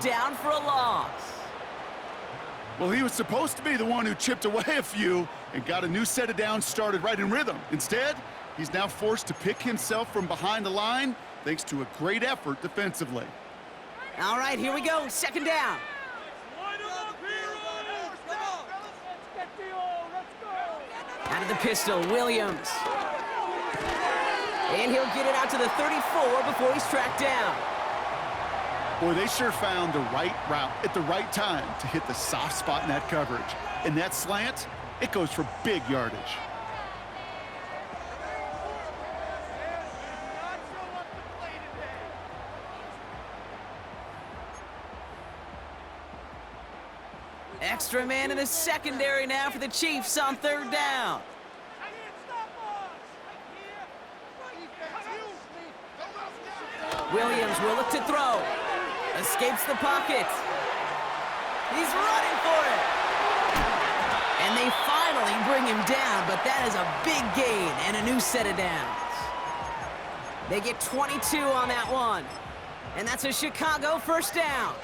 down for a loss. Well, he was supposed to be the one who chipped away a few and got a new set of downs started right in rhythm. Instead, he's now forced to pick himself from behind the line thanks to a great effort defensively. All right, here we go. Second down. Out of the pistol, Williams. And he'll get it out to the 34 before he's tracked down. Boy, they sure found the right route at the right time to hit the soft spot in that coverage. And that slant, it goes for big yardage. Extra man in the secondary now for the Chiefs on third down. Williams will look to throw. Escapes the pocket. He's running for it. And they finally bring him down, but that is a big gain and a new set of downs. They get 22 on that one. And that's a Chicago first down.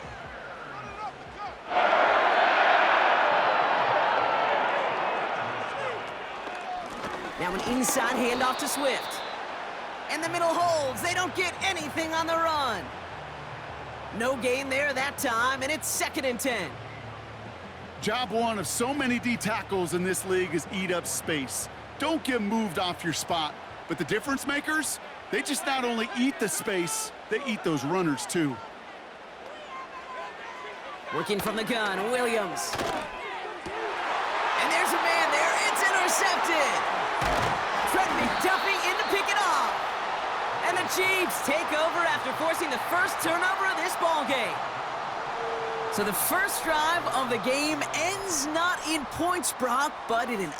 Now an inside handoff to Swift. And the middle holds. They don't get anything on the run. No gain there that time, and it's 2nd and 10. Job one of so many D tackles in this league is eat up space. Don't get moved off your spot. But the difference makers, they just not only eat the space, they eat those runners too. Working from the gun, Williams. And there's a man there. It's intercepted. Trent McDuffie in to pick it off. And the Chiefs take over after forcing the first turnover of this ball game. So the first drive of the game ends not in points, Brock, but in an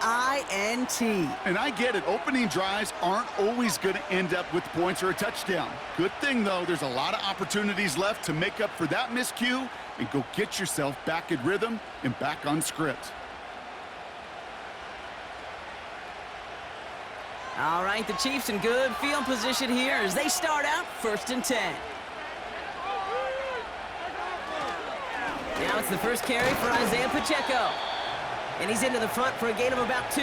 INT. And I get it. Opening drives aren't always going to end up with points or a touchdown. Good thing, though, there's a lot of opportunities left to make up for that miscue and go get yourself back in rhythm and back on script. All right, the Chiefs in good field position here as they start out 1st and 10. Now it's the first carry for Isaiah Pacheco. And he's into the front for a gain of about 2.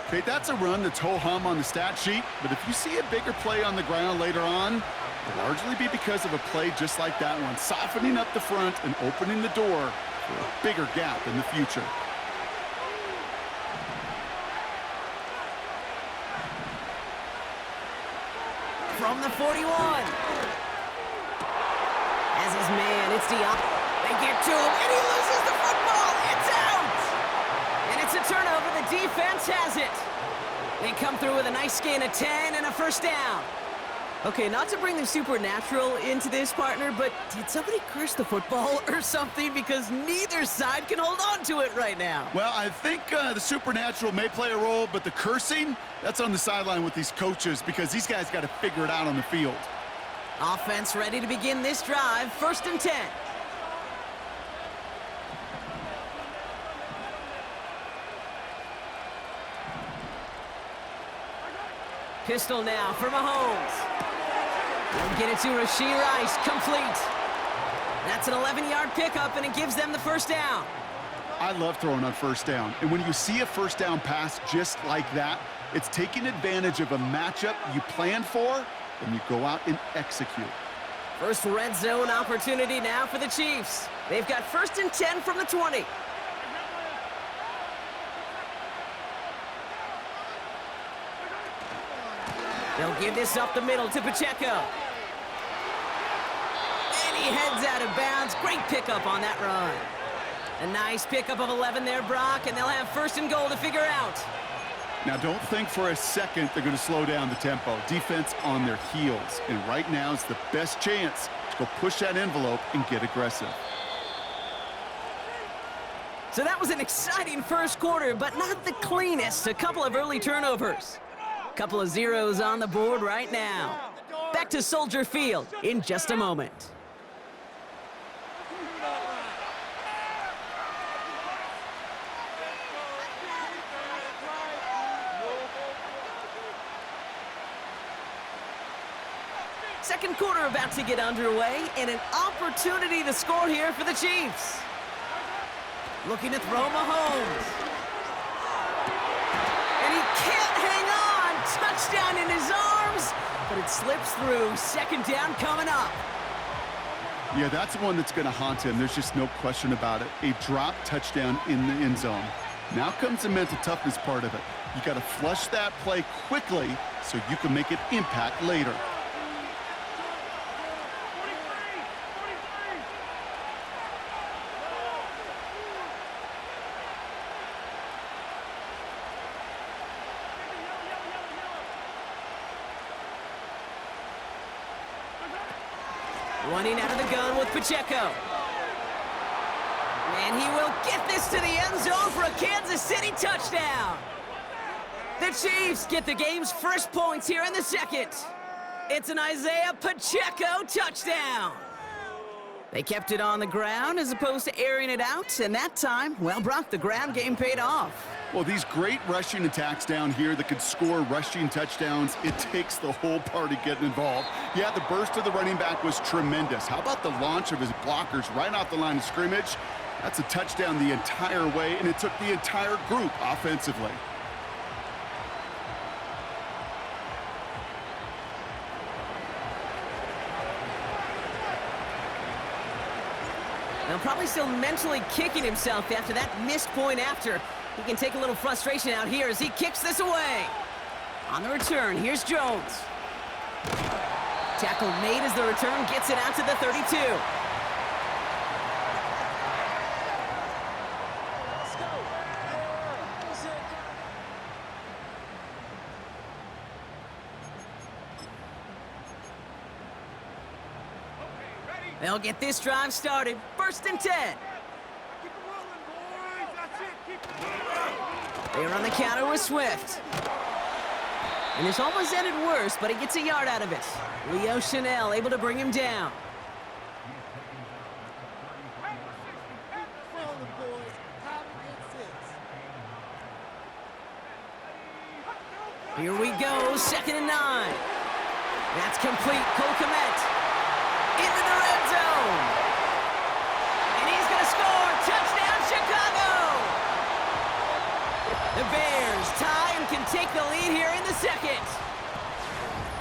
Okay, that's a run that's ho-hum on the stat sheet, but if you see a bigger play on the ground later on, it'll largely be because of a play just like that one, softening up the front and opening the door for a bigger gap in the future. From the 41. As his man, it's Diop. They get to him, and he loses the football. It's out! And it's a turnover. The defense has it. They come through with a nice gain of 10 and a first down. Okay, not to bring the supernatural into this, partner, but did somebody curse the football or something? Because neither side can hold on to it right now. Well, I think the supernatural may play a role, but the cursing, that's on the sideline with these coaches because these guys got to figure it out on the field. Offense ready to begin this drive, 1st and 10. Pistol now for Mahomes. They'll get it to Rashee Rice, complete. That's an 11-yard pickup, and it gives them the first down. I love throwing on first down. And when you see a first down pass just like that, it's taking advantage of a matchup you planned for, and you go out and execute. First red zone opportunity now for the Chiefs. They've got 1st and 10 from the 20. They'll give this up the middle to Pacheco. And he heads out of bounds. Great pickup on that run. A nice pickup of 11 there, Brock, and they'll have 1st and goal to figure out. Now, don't think for a second they're going to slow down the tempo. Defense on their heels, and right now is the best chance to go push that envelope and get aggressive. So that was an exciting first quarter, but not the cleanest. A couple of early turnovers. Couple of zeros on the board right now. Back to Soldier Field in just a moment. second quarter about to get underway, and an opportunity to score here for the Chiefs. Looking to throw Mahomes. And he can't hang on. Touchdown in his arms, but it slips through. Second down coming up. Yeah, that's one that's going to haunt him. There's just no question about it. A drop touchdown in the end zone. Now comes the mental toughness part of it. You got to flush that play quickly so you can make it impact later. Running out of the gun with Pacheco. And he will get this to the end zone for a Kansas City touchdown. The Chiefs get the game's first points here in the second. It's an Isaiah Pacheco touchdown. They kept it on the ground as opposed to airing it out, and that time, well, Brock, the ground game paid off. Well, these great rushing attacks down here that could score rushing touchdowns, it takes the whole party getting involved. Yeah, the burst of the running back was tremendous. How about the launch of his blockers right off the line of scrimmage? That's a touchdown the entire way, and it took the entire group offensively. Now, probably still mentally kicking himself after that missed point after. He can take a little frustration out here as he kicks this away. On the return, here's Jones. Tackle made as the return gets it out to the 32. They'll get this drive started. First and 10. They run the counter with Swift. And this almost ended worse, but he gets a yard out of it. Leo Chanel able to bring him down. Here we go, 2nd and 9. That's complete. Cole Kmet into the red zone. And he's going to score. Touchdown, Chicago. The Bears tie and can take the lead here in the second.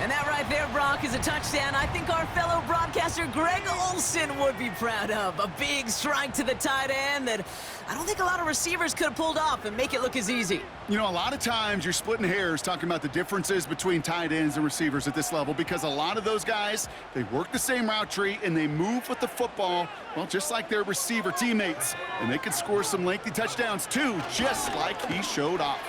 And that right there, Brock, is a touchdown I think our fellow broadcaster Greg Olsen would be proud of. A big strike to the tight end that I don't think a lot of receivers could have pulled off and make it look as easy. You know, a lot of times you're splitting hairs talking about the differences between tight ends and receivers at this level because a lot of those guys, they work the same route tree and they move with the football, well, just like their receiver teammates. And they can score some lengthy touchdowns too, just like he showed off.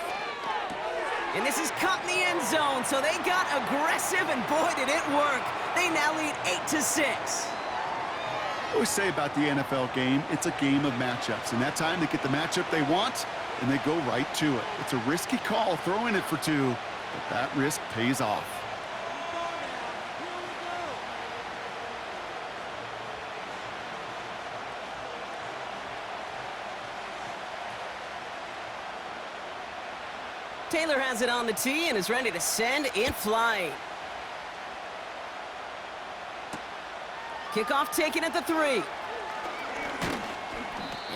And this is caught in the end zone, so they got aggressive, and boy, did it work. They now lead 8-6. I always say about the NFL game, it's a game of matchups. And that time they get the matchup they want, and they go right to it. It's a risky call throwing it for 2, but that risk pays off. Taylor has it on the tee and is ready to send it flying. Kickoff taken at the 3.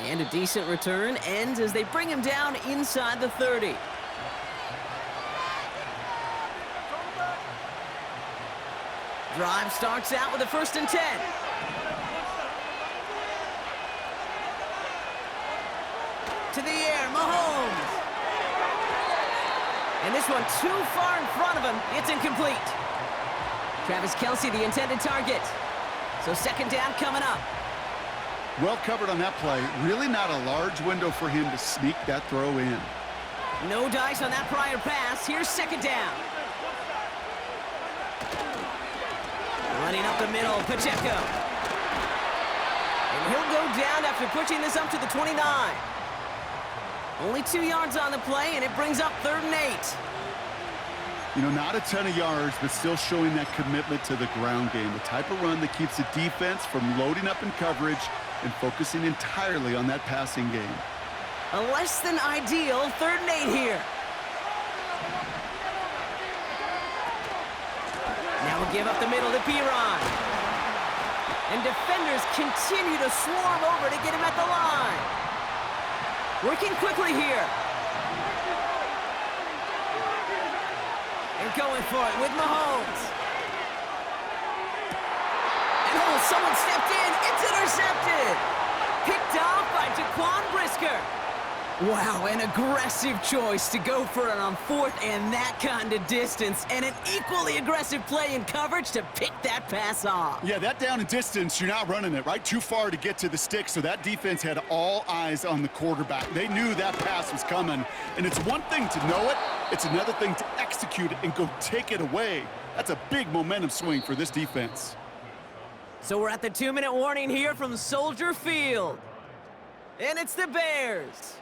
And a decent return ends as they bring him down inside the 30. Drive starts out with a 1st and 10. To the air, Mahomes. And this one too far in front of him. It's incomplete. Travis Kelce, the intended target. So 2nd down coming up. Well covered on that play. Really not a large window for him to sneak that throw in. No dice on that prior pass. Here's 2nd down. Running up the middle, Pacheco. And he'll go down after pushing this up to the 29. Only 2 yards on the play, and it brings up 3rd and 8. You know, not a ton of yards, but still showing that commitment to the ground game. The type of run that keeps the defense from loading up in coverage and focusing entirely on that passing game. A less than ideal 3rd and 8 here. Now give up the middle to Piron. And defenders continue to swarm over to get him at the line. Working quickly here. And going for it with Mahomes. And oh, someone stepped in. It's intercepted. Picked off by Jaquan Brisker. Wow, an aggressive choice to go for it on fourth and that kind of distance, and an equally aggressive play in coverage to pick that pass off. Yeah, that down and distance, you're not running it, right? Too far to get to the stick, so that defense had all eyes on the quarterback. They knew that pass was coming, and it's one thing to know it, it's another thing to execute it and go take it away. That's a big momentum swing for this defense. So we're at the 2-minute warning here from Soldier Field. And it's the Bears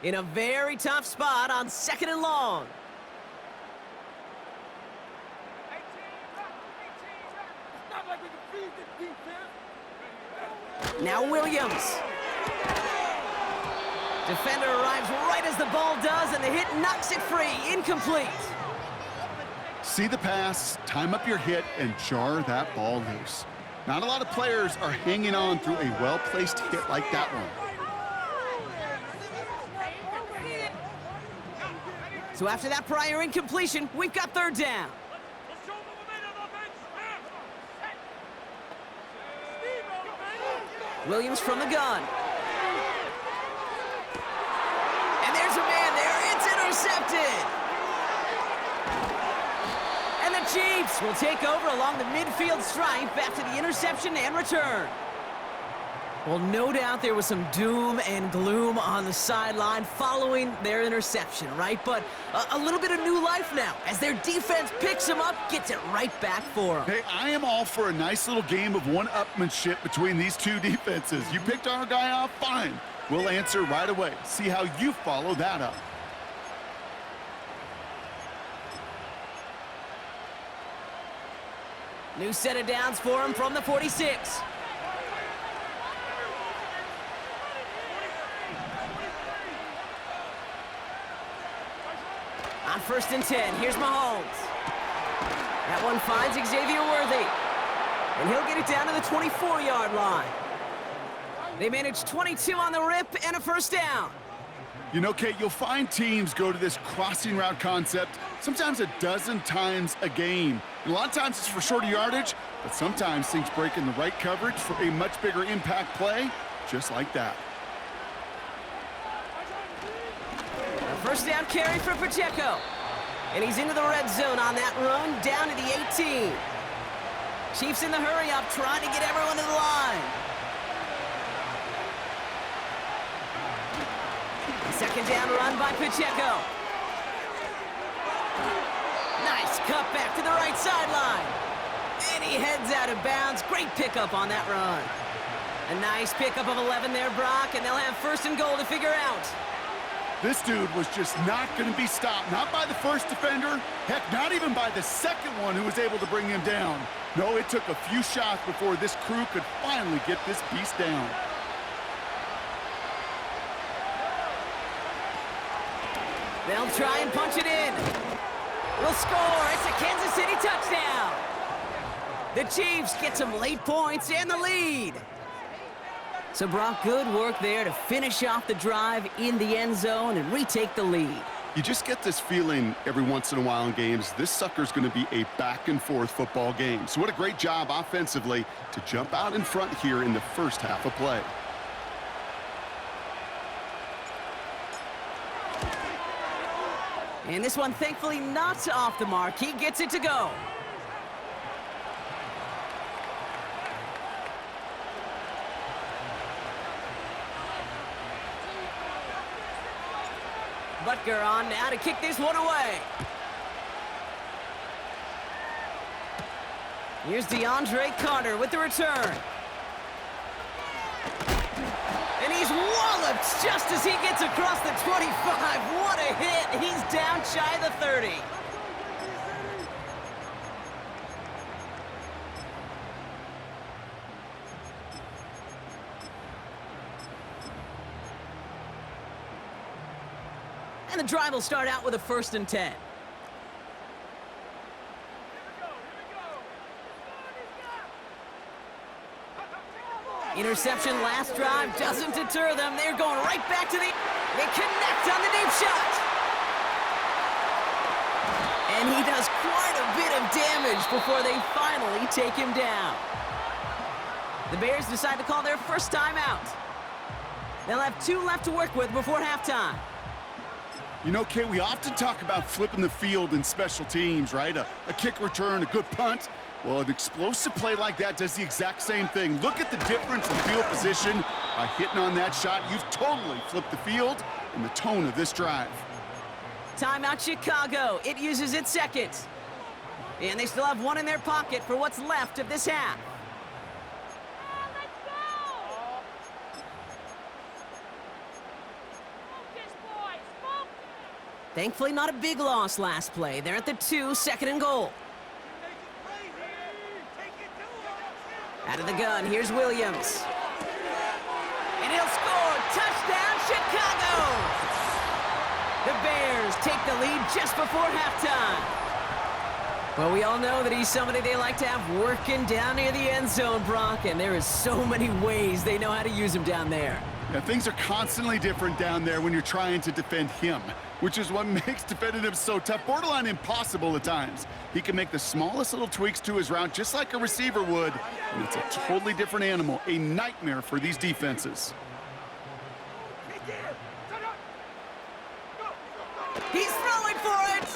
in a very tough spot on 2nd and long. Now Williams. Defender arrives right as the ball does, and the hit knocks it free. Incomplete. See the pass, time up your hit, and jar that ball loose. Not a lot of players are hanging on through a well-placed hit like that one. So after that prior incompletion, we've got 3rd down. Williams from the gun. And there's a man there. It's intercepted. And the Chiefs will take over along the midfield stripe after the interception and return. Well, no doubt there was some doom and gloom on the sideline following their interception, right? But a little bit of new life now as their defense picks them up, gets it right back for them. Hey, I am all for a nice little game of one-upmanship between these two defenses. You picked our guy off, fine. We'll answer right away. See how you follow that up. New set of downs for him from the 46. On 1st and 10, here's Mahomes. That one finds Xavier Worthy. And he'll get it down to the 24-yard line. They manage 22 on the rip and a 1st down. You know, Kate, you'll find teams go to this crossing route concept sometimes a dozen times a game. And a lot of times it's for shorter yardage, but sometimes things break in the right coverage for a much bigger impact play, just like that. A 1st down carry for Pacheco. And he's into the red zone on that run, down to the 18. Chiefs in the hurry up, trying to get everyone to the line. Second down run by Pacheco. Nice cut back to the right sideline. And he heads out of bounds. Great pickup on that run. A nice pickup of 11 there, Brock, and they'll have 1st and goal to figure out. This dude was just not going to be stopped. Not by the first defender. Heck, not even by the second one who was able to bring him down. No, it took a few shots before this crew could finally get this beast down. They'll try and punch it in. We'll score. It's a Kansas City touchdown. The Chiefs get some late points and the lead. So, Brock, good work there to finish off the drive in the end zone and retake the lead. You just get this feeling every once in a while in games, this sucker's going to be a back-and-forth football game. So what a great job offensively to jump out in front here in the first half of play. And this one, thankfully, not off the mark. He gets it to go. Butker on now to kick this one away. Here's DeAndre Carter with the return. And he's walloped just as he gets across the 25. What a hit. He's down shy of the 30. And the drive will start out with a 1st and 10. Interception last drive doesn't deter them. They're going right back to the... They connect on the deep shot. And he does quite a bit of damage before they finally take him down. The Bears decide to call their first timeout. They'll have 2 left to work with before halftime. You know, Kate, we often talk about flipping the field in special teams, right? A kick return, a good punt. Well, an explosive play like that does the exact same thing. Look at the difference in field position. By hitting on that shot, you've totally flipped the field and the tone of this drive. Timeout Chicago. It uses its second. And they still have 1 in their pocket for what's left of this half. Thankfully, not a big loss last play. They're at the 2, second and goal. Out of the gun, here's Williams. And he'll score. Touchdown, Chicago! The Bears take the lead just before halftime. Well, we all know that he's somebody they like to have working down near the end zone, Brock, and there is so many ways they know how to use him down there. Yeah, things are constantly different down there when you're trying to defend him, which is what makes defending him so tough, borderline impossible at times. He can make the smallest little tweaks to his route just like a receiver would, and it's a totally different animal, a nightmare for these defenses. He's throwing for it!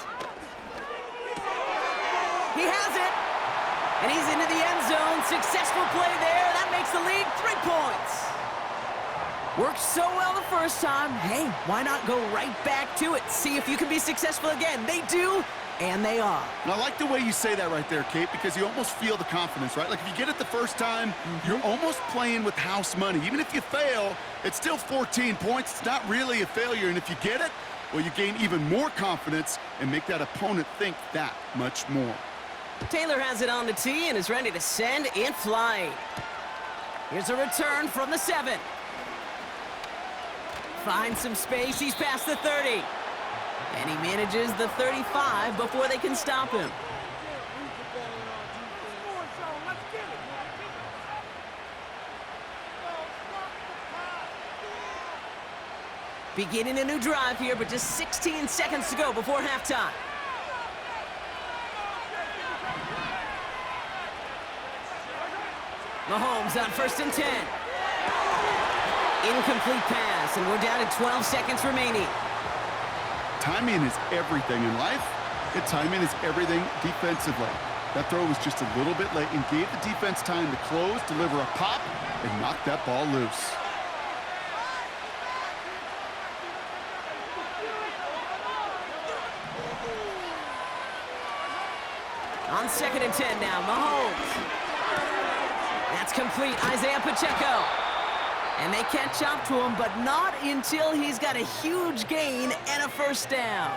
He has it! And he's into the end zone. Successful play there. That makes the lead 3 points. Worked so well the first time. Hey, why not go right back to it? See if you can be successful again. They do, and they are. And I like the way you say that right there, Kate, because you almost feel the confidence, right? Like if you get it the first time, you're almost playing with house money. Even if you fail, it's still 14 points. It's not really a failure. And if you get it, well, you gain even more confidence and make that opponent think that much more. Taylor has it on the tee and is ready to send in flight. Here's a return from the 7. Finds some space, he's past the 30. And he manages the 35 before they can stop him. Beginning a new drive here, but just 16 seconds to go before halftime. Mahomes on 1st and 10. Incomplete pass, and we're down to 12 seconds remaining. Timing is everything in life. And timing is everything defensively. That throw was just a little bit late and gave the defense time to close, deliver a pop, and knock that ball loose. On 2nd and 10 now, Mahomes. That's complete, Isaiah Pacheco. And they catch up to him, but not until he's got a huge gain and a first down.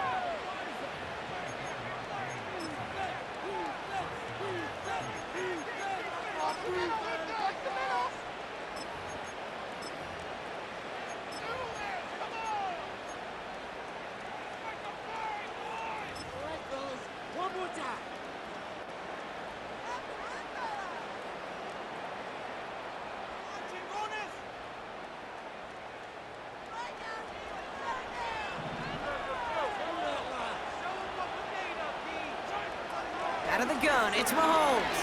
Out of the gun, it's Mahomes.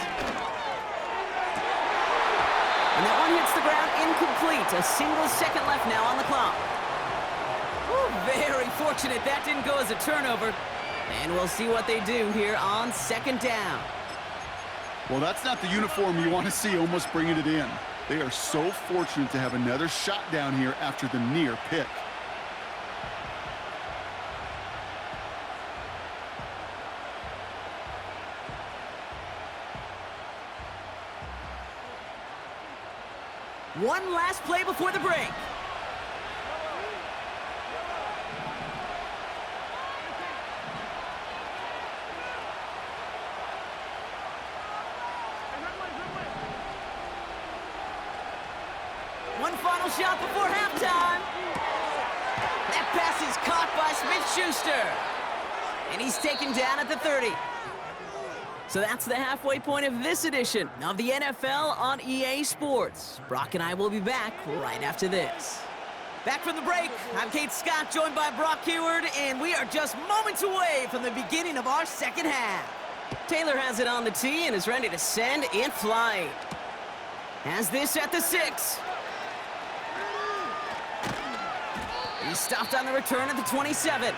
And that one hits the ground incomplete. A single second left now on the clock. Ooh, very fortunate that didn't go as a turnover. And we'll see what they do here on 2nd down. Well, that's not the uniform you want to see almost bringing it in. They are so fortunate to have another shot down here after the near pick. One last play before the break. One final shot before halftime. That pass is caught by Smith-Schuster. And he's taken down at the 30. So that's the halfway point of this edition of the NFL on EA Sports. Brock and I will be back right after this. Back from the break, I'm Kate Scott, joined by Brock Heward, and we are just moments away from the beginning of our second half. Taylor has it on the tee and is ready to send in flight. Has this at the 6. He's stopped on the return at the 27.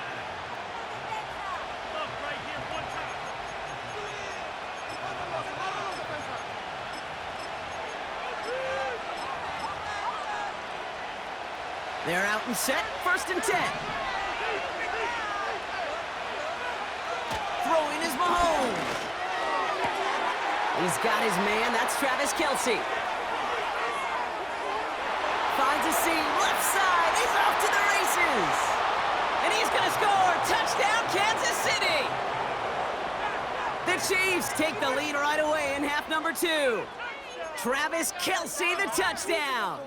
They're out and set, 1st and 10. Throwing is Mahomes. He's got his man, that's Travis Kelce. Finds a seam, left side, he's off to the races. And he's gonna score, touchdown Kansas City. The Chiefs take the lead right away in half number 2. Travis Kelce, the touchdown.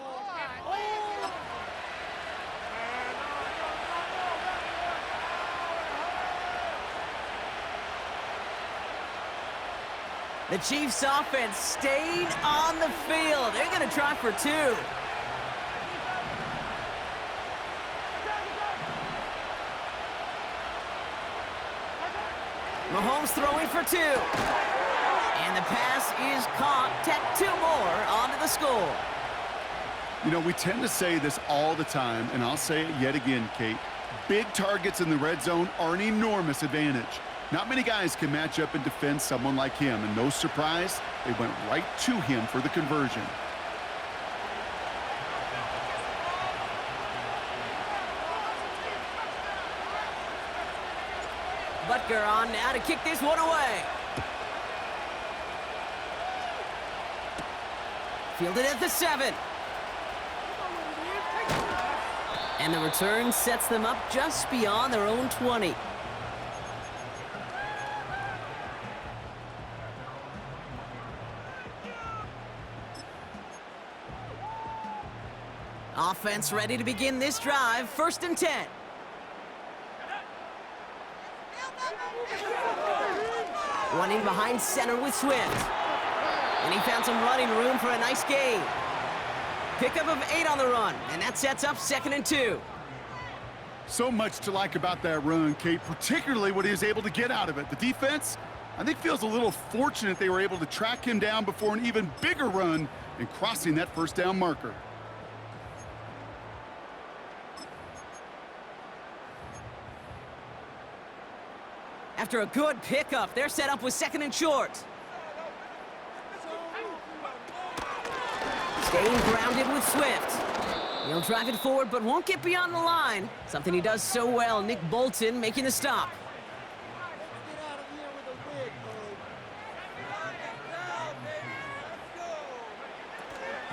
The Chiefs offense stayed on the field. They're going to try for 2. Mahomes throwing for 2. And the pass is caught. Tack 2 more onto the score. You know, we tend to say this all the time, and I'll say it yet again, Kate. Big targets in the red zone are an enormous advantage. Not many guys can match up and defend someone like him, and no surprise, they went right to him for the conversion. Butker on now to kick this one away. Fielded at the 7. And the return sets them up just beyond their own 20. Offense ready to begin this drive. 1st and 10. Running behind center with Swift. And he found some running room for a nice gain. Pickup of 8 on the run, and that sets up 2nd and 2. So much to like about that run, Kate, particularly what he was able to get out of it. The defense, I think, feels a little fortunate they were able to track him down before an even bigger run and crossing that 1st down marker. After a good pickup, they're set up with 2nd and short. Staying grounded with Swift. He'll drive it forward, but won't get beyond the line. Something he does so well. Nick Bolton making the stop.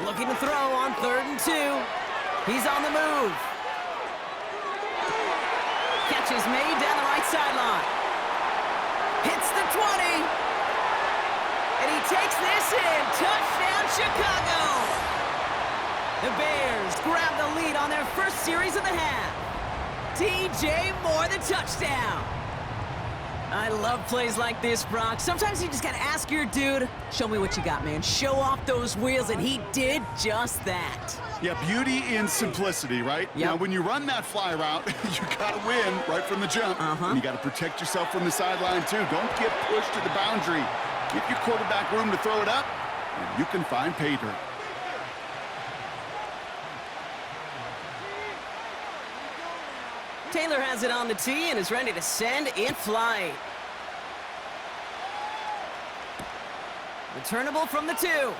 Looking to throw on 3rd and 2. He's on the move. Catch is made down the right sideline. Hits the 20. And he takes this in. Touchdown, Chicago. The Bears grab the lead on their first series of the half. DJ Moore, the touchdown. I love plays like this, Brock. Sometimes you just got to ask your dude, show me what you got, man. Show off those wheels, and he did just that. Yeah, beauty in simplicity, right? Yep. Now, when you run that fly route, you got to win right from the jump. And you got to protect yourself from the sideline, too. Don't get pushed to the boundary. Give your quarterback room to throw it up, and you can find pay dirt. Taylor has it on the tee and is ready to send in flight. Returnable from the 2.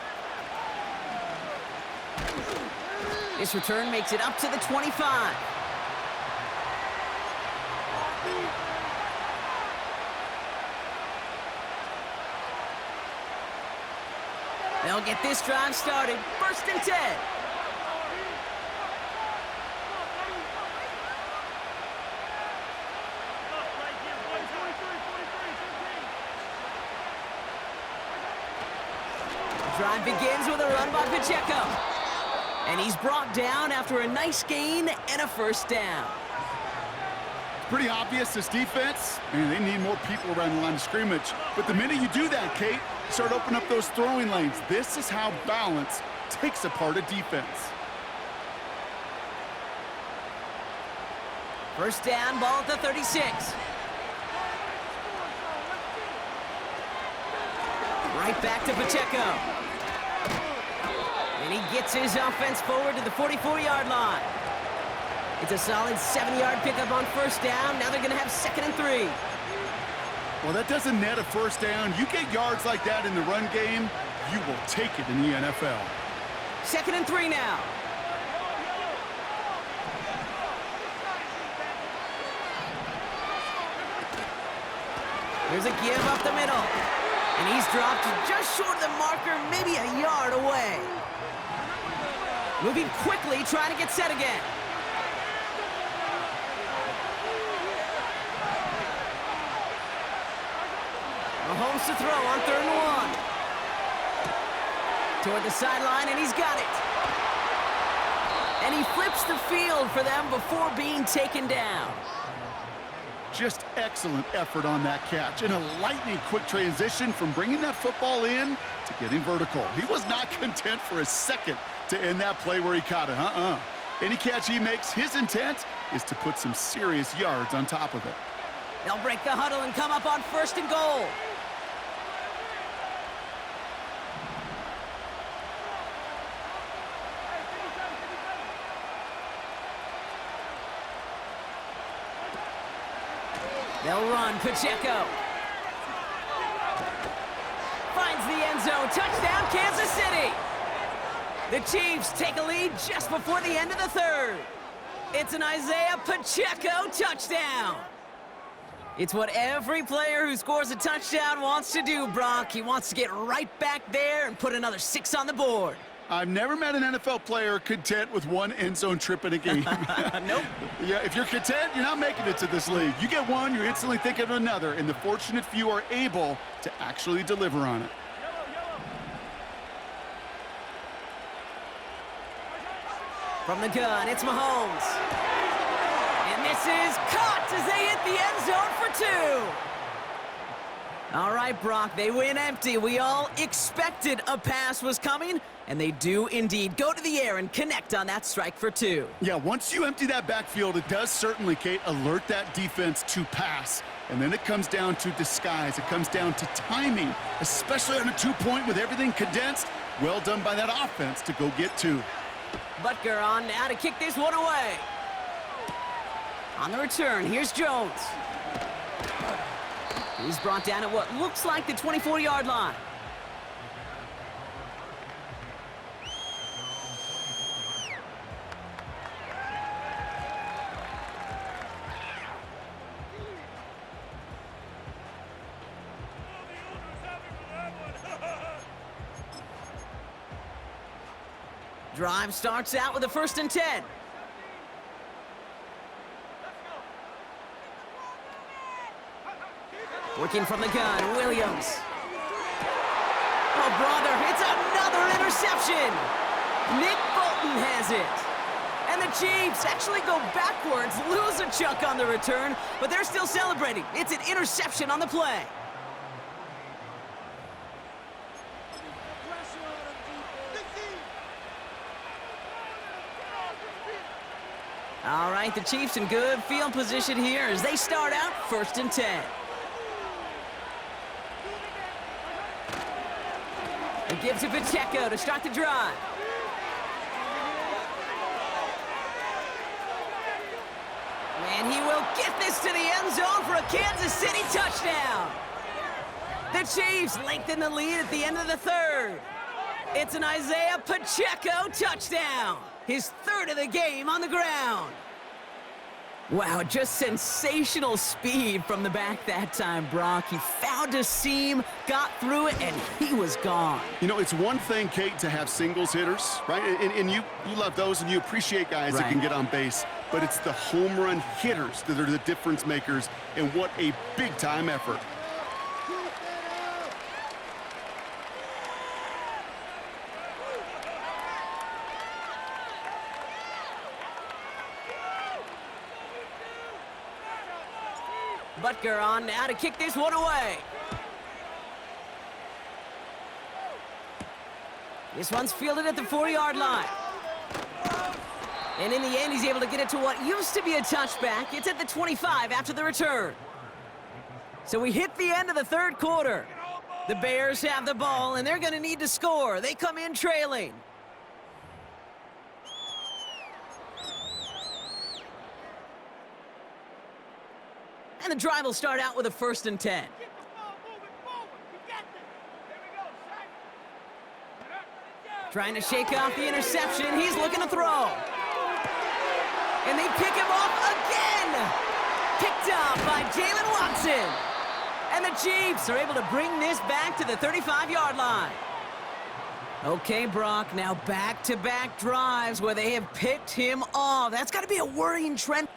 This return makes it up to the 25. They'll get this drive started. 1st and 10. Drive begins with a run by Pacheco. And he's brought down after a nice gain and a 1st down. pretty obvious, this defense, man, they need more people around the line of scrimmage. But the minute you do that, Kate, start opening up those throwing lanes. This is how balance takes apart a defense. First down, ball at the 36. Right back to Pacheco. And he gets his offense forward to the 44-yard line. It's a solid 7-yard pickup on first down. Now they're going to have 2nd and 3. Well, that doesn't net a first down. You get yards like that in the run game, you will take it in the NFL. 2nd and 3 now. Here's a give up the middle. And he's dropped just short of the marker, maybe a yard away. Moving quickly, trying to get set again. Mahomes to throw on 3rd and 1. Toward the sideline, and he's got it. And he flips the field for them before being taken down. Just excellent effort on that catch. And a lightning-quick transition from bringing that football in to getting vertical. He was not content for a second to end that play where he caught it. Any catch he makes, his intent is to put some serious yards on top of it. They'll break the huddle and come up on 1st and goal. They'll run. Pacheco finds the end zone. Touchdown, Kansas City. The Chiefs take a lead just before the end of the 3rd. It's an Isaiah Pacheco touchdown. It's what every player who scores a touchdown wants to do, Brock. He wants to get right back there and put another 6 on the board. I've never met an NFL player content with one end zone trip in a game. Nope. Yeah, if you're content, you're not making it to this league. You get one, you're instantly thinking of another, and the fortunate few are able to actually deliver on it. From the gun, it's Mahomes. And this is caught as they hit the end zone for 2. All right, Brock, they win empty. We all expected a pass was coming, and they do indeed go to the air and connect on that strike for 2. Yeah, once you empty that backfield, it does certainly, Kate, alert that defense to pass. And then it comes down to disguise. It comes down to timing, especially on a 2-point with everything condensed. Well done by that offense to go get 2. Butker on now to kick this one away. On the return, here's Jones. He's brought down at what looks like the 24-yard line. Drive starts out with a 1st and 10. Working from the gun, Williams. Oh, brother, it's another interception. Nick Bolton has it. And the Chiefs actually go backwards, lose a chunk on the return, but they're still celebrating. It's an interception on the play. All right, the Chiefs in good field position here as they start out 1st and 10. They give to Pacheco to start the drive. And he will get this to the end zone for a Kansas City touchdown. The Chiefs lengthen the lead at the end of the 3rd. It's an Isaiah Pacheco touchdown. His 3rd of the game on the ground. Wow, just sensational speed from the back that time, Brock. He found a seam, got through it, and he was gone. You know, it's one thing, Kate, to have singles hitters, right? And you love those, and you appreciate guys that can get on base. But it's the home run hitters that are the difference makers, and what a big-time effort. Butker on now to kick this one away. This one's fielded at the 4-yard line. And in the end, he's able to get it to what used to be a touchback. It's at the 25 after the return. So we hit the end of the third quarter. The Bears have the ball, and they're going to need to score. They come in trailing. And the drive will start out with a 1st and 10. Trying to shake off the interception. He's looking to throw. And they pick him off again. Picked up by Jalen Watson. And the Chiefs are able to bring this back to the 35-yard line. Okay, Brock, now back-to-back drives where they have picked him off. That's got to be a worrying trend.